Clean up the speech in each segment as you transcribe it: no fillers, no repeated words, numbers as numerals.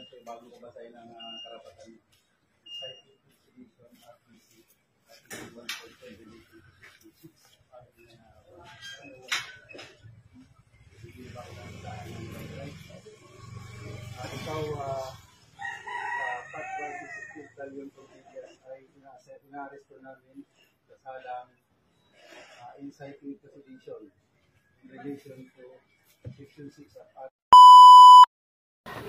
Siyempre, bago ko basahin ang karapatan nito. Scientific Exhibition, RPC, Article 1.7, hindi ba ako ng rights? Ikaw, Pat versus Italian Procedures ay ina-arresto namin sa salang inciting to sedition in relation to Section 6 of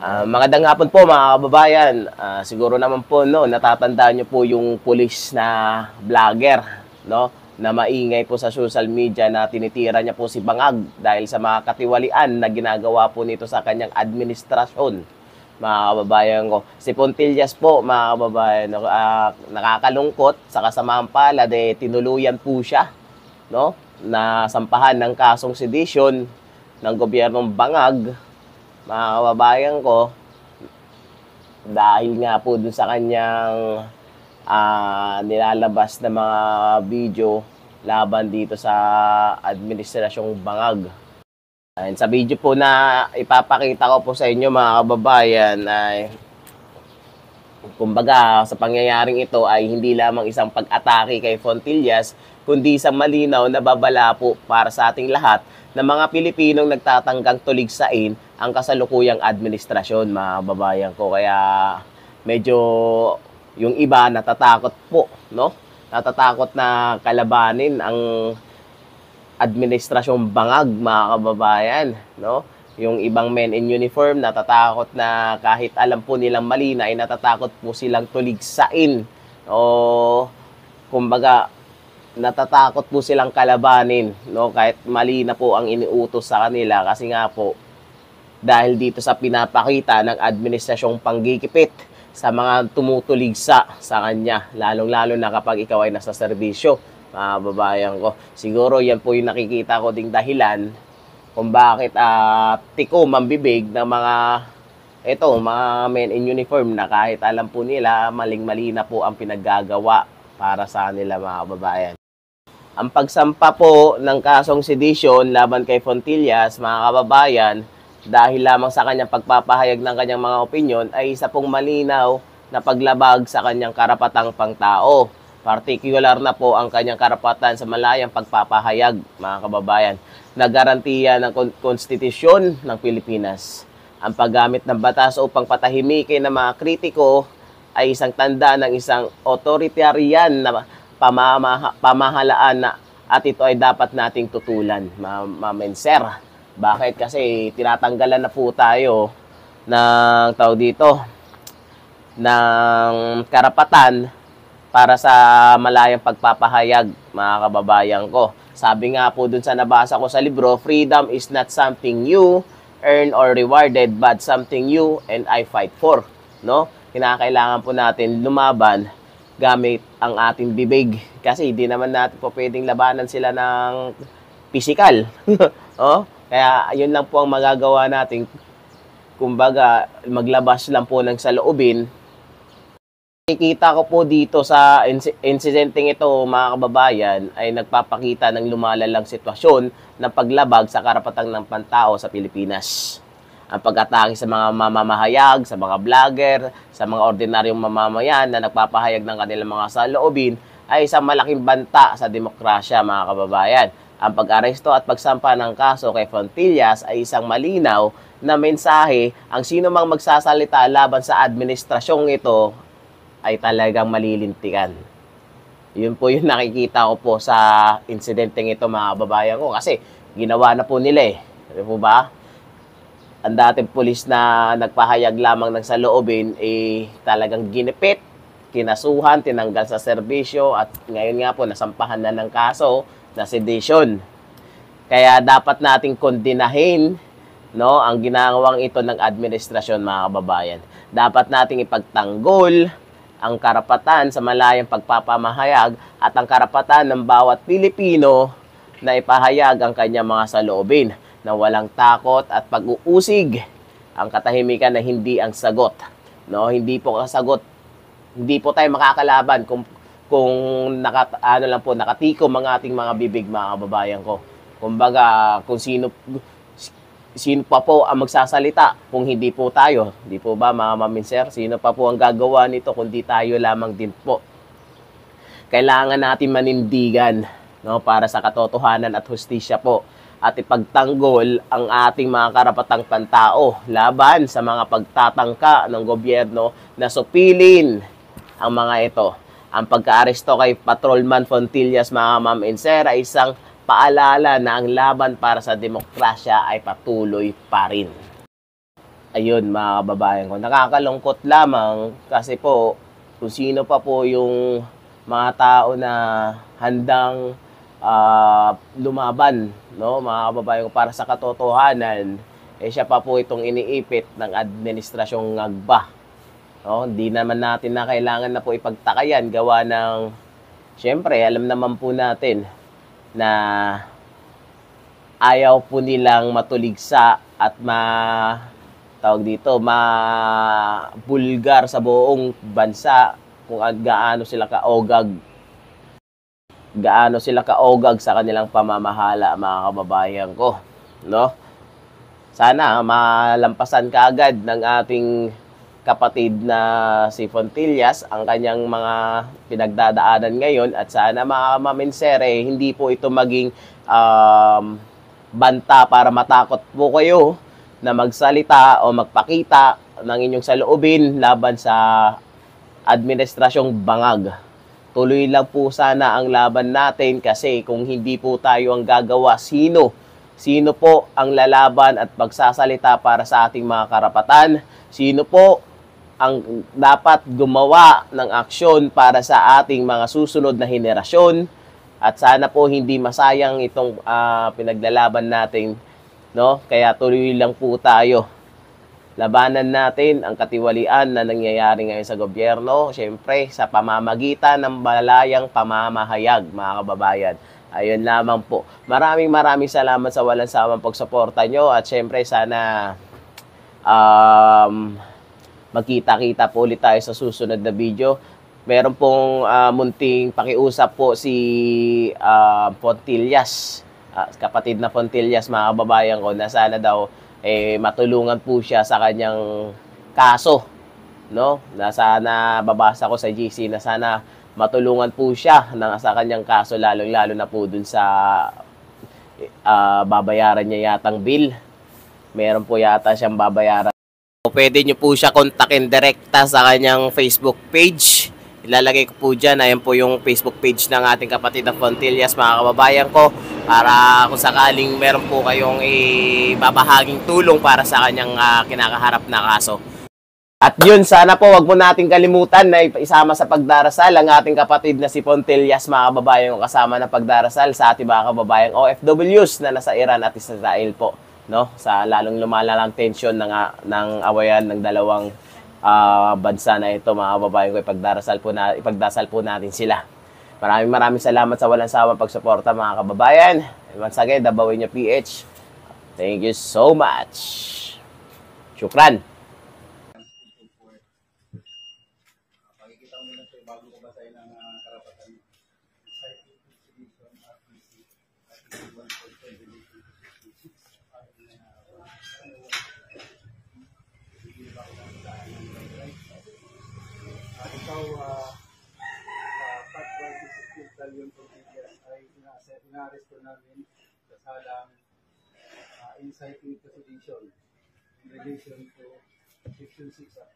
Magandang hapon po mga kababayan. Siguro naman po natatandaan nyo po yung pulis na vlogger, na maingay po sa social media na tinitira niya po si Bangag dahil sa mga katiwalian na ginagawa po nito sa kanyang administrasyon. Mga kababayan ko, si Pontillas po mga kababayan, nakakalungkot sa kasamaang palad, tinuluyan po siya, na sampahan ng kasong sedition ng gobyernong Bangag, mga kababayan ko, dahil nga po dun sa kanyang nilalabas na mga video laban dito sa administrasyong Bangag. Sa video po na ipapakita ko po sa inyo mga kababayan ay kumbaga sa pangyayaring ito ay hindi lamang isang pag-atake kay Fontillas, kundi isang malinaw na babala po para sa ating lahat na mga Pilipinong nagtatanggang tuligsain ang kasalukuyang administrasyon, mga kababayan ko. Kaya medyo yung iba natatakot po, natatakot na kalabanin ang administrasyong Bangag, mga kababayan, Yung ibang men in uniform natatakot na kahit alam po nilang mali na ay natatakot po silang tuligsain o kumbaga natatakot po silang kalabanin, kahit mali na po ang iniutos sa kanila kasi nga po dahil dito sa pinapakita ng administrasyong panggigipit sa mga tumutuligsa sa kanya, lalong-lalo na kapag ikaw ay nasa serbisyo, mga babayan ko. Siguro yan po yung nakikita ko ding dahilan kung bakit tiko mambibig ng mga men in uniform na kahit alam po nila maling-mali na po ang pinaggagawa para sa kanila, mga kababayan. Ang pagsampa po ng kasong sedition laban kay Fontillas, mga kababayan, dahil lamang sa kanyang pagpapahayag ng kanyang mga opinyon ay isa pong malinaw na paglabag sa kanyang karapatang pangtao. Partikular na po ang kanyang karapatan sa malayang pagpapahayag, mga kababayan, na garantiya ng konstitusyon ng Pilipinas. Ang paggamit ng batas upang patahimikin ng mga kritiko ay isang tanda ng isang authoritarian na pamahalaan at ito ay dapat nating tutulan, mamenser. Bakit? Kasi tinatanggalan na po tayo ng ng karapatan para sa malayang pagpapahayag, mga kababayan ko. Sabi nga po dun sa nabasa ko sa libro, freedom is not something you earn or rewarded, but something you and I fight for. Kinakailangan po natin lumaban gamit ang ating bibig. Kasi hindi naman natin po pwedeng labanan sila ng physical. Kaya yun lang po ang magagawa natin. Kumbaga, maglabas lang po ng saloobin. Nakikita ko po dito sa insidenteng ito, mga kababayan, ay nagpapakita ng lumalalang sitwasyon ng paglabag sa karapatang ng pantao sa Pilipinas. Ang pag-atake sa mga mamamahayag, sa mga vlogger, sa mga ordinaryong mamamayan na nagpapahayag ng kanilang mga saloobin ay isang malaking banta sa demokrasya, mga kababayan. Ang pag-aresto at pagsampa ng kaso kay Fontillas ay isang malinaw na mensahe. Ang sino mang magsasalita laban sa administrasyong ito ay talagang malilintikan. Yun po yung nakikita ko po sa insidenteng ito, mga kababayan ko. Kasi ginawa na po nila Di po ba? Ang dating pulis na nagpahayag lamang ng saloobin talagang ginipit, kinasuhan, tinanggal sa serbisyo at ngayon nga po nasampahan na ng kaso na sedition. Kaya dapat nating kondinahin ang ginagawang ito ng administrasyon, mga kababayan. Dapat nating ipagtanggol ang karapatan sa malayang pagpapamahayag at ang karapatan ng bawat Pilipino na ipahayag ang kanyang mga saloobin na walang takot at pag-uusig. Ang katahimikan na hindi ang sagot. Hindi po kasagot. Hindi po tayo makakalaban kung nakatikom ang ating mga bibig, mga kababayan ko. Kumbaga, kung sino sino pa po ang magsasalita kung hindi po tayo? Di po ba mga ma'am and sir? Sino pa po ang gagawa nito kundi tayo lamang din po? Kailangan natin manindigan, no, para sa katotohanan at hustisya po at ipagtanggol ang ating mga karapatang pantao laban sa mga pagtatangka ng gobyerno na supilin ang mga ito. Ang pagka-aresto kay Patrolman Fontillas, mga ma'am and sir, ay isang paalala na ang laban para sa demokrasya ay patuloy pa rin. Ayun mga kababayan ko, nakakalungkot lamang kasi po kung sino pa po yung mga tao na handang lumaban, no, mga kababayan ko, para sa katotohanan, siya pa po itong iniipit ng administrasyong ngagba. No, hindi naman natin na kailangan na po ipagtakayan gawa ng, syempre, alam naman po natin na ayaw po nilang matuligsa at mabulgar sa buong bansa kung gaano sila kaogag sa kanilang pamamahala, mga kababayan ko, no? Sana malampasan kaagad ng ating kapatid na si Fontillas ang kanyang mga pinagdadaanan ngayon at sana mga mamensere, hindi po ito maging banta para matakot po kayo na magsalita o magpakita ng inyong saloobin laban sa administrasyong bangag. Tuloy lang po sana ang laban natin kasi kung hindi po tayo ang gagawa, sino po ang lalaban at pagsasalita para sa ating mga karapatan? Sino po ang dapat gumawa ng aksyon para sa ating mga susunod na henerasyon? At sana po hindi masayang itong pinaglalaban natin, no? Kaya tuloy lang po tayo. Labanan natin ang katiwalian na nangyayari ngayon sa gobyerno, syempre sa pamamagitan ng malayang pamamahayag, mga kababayan. Ayun lamang po. Maraming salamat sa walang sawang pagsuporta nyo at syempre sana magkita-kita po ulit tayo sa susunod na video. Meron pong munting pakiusap po si Fontillas, kapatid na Fontillas, mga kababayan ko, na sana daw matulungan po siya sa kanyang kaso, no? Na sana, babasa ko sa GC, na sana matulungan po siya sa kanyang kaso, lalo na po dun sa babayaran niya yatang bill. Meron po yata siyang babayaran. Pwede nyo po siya kontakin direkta sa kanyang Facebook page. Ilalagay ko po dyan. Ayan po yung Facebook page ng ating kapatid na Fontillas, mga kababayan ko, para kung sakaling meron po kayong ibabahaging tulong para sa kanyang kinakaharap na kaso. At yun, sana po wag mo nating kalimutan na isama sa pagdarasal ang ating kapatid na si Fontillas, mga kababayan ko, kasama na pagdarasal sa ating mga kababayang OFWs na nasa Iran at Israel po, no? Sa lalong lumalalang tension ng awayan ng dalawang bansa na ito, mga kababayan ko, ipagdasal po natin sila. Maraming salamat sa walang sawang pagsuporta, mga kababayan. And once again, Dabawin niya PH. Thank you so much. Shukran. Pakikita ko muna sa'yo bago ko basahin ang karapatan. Citing Constitution, RPC, Article 1.7. Ikaw, Pat Francis Quintal Fontillas ay inaresto namin sa salang inciting to sedition in relation to Section 6 of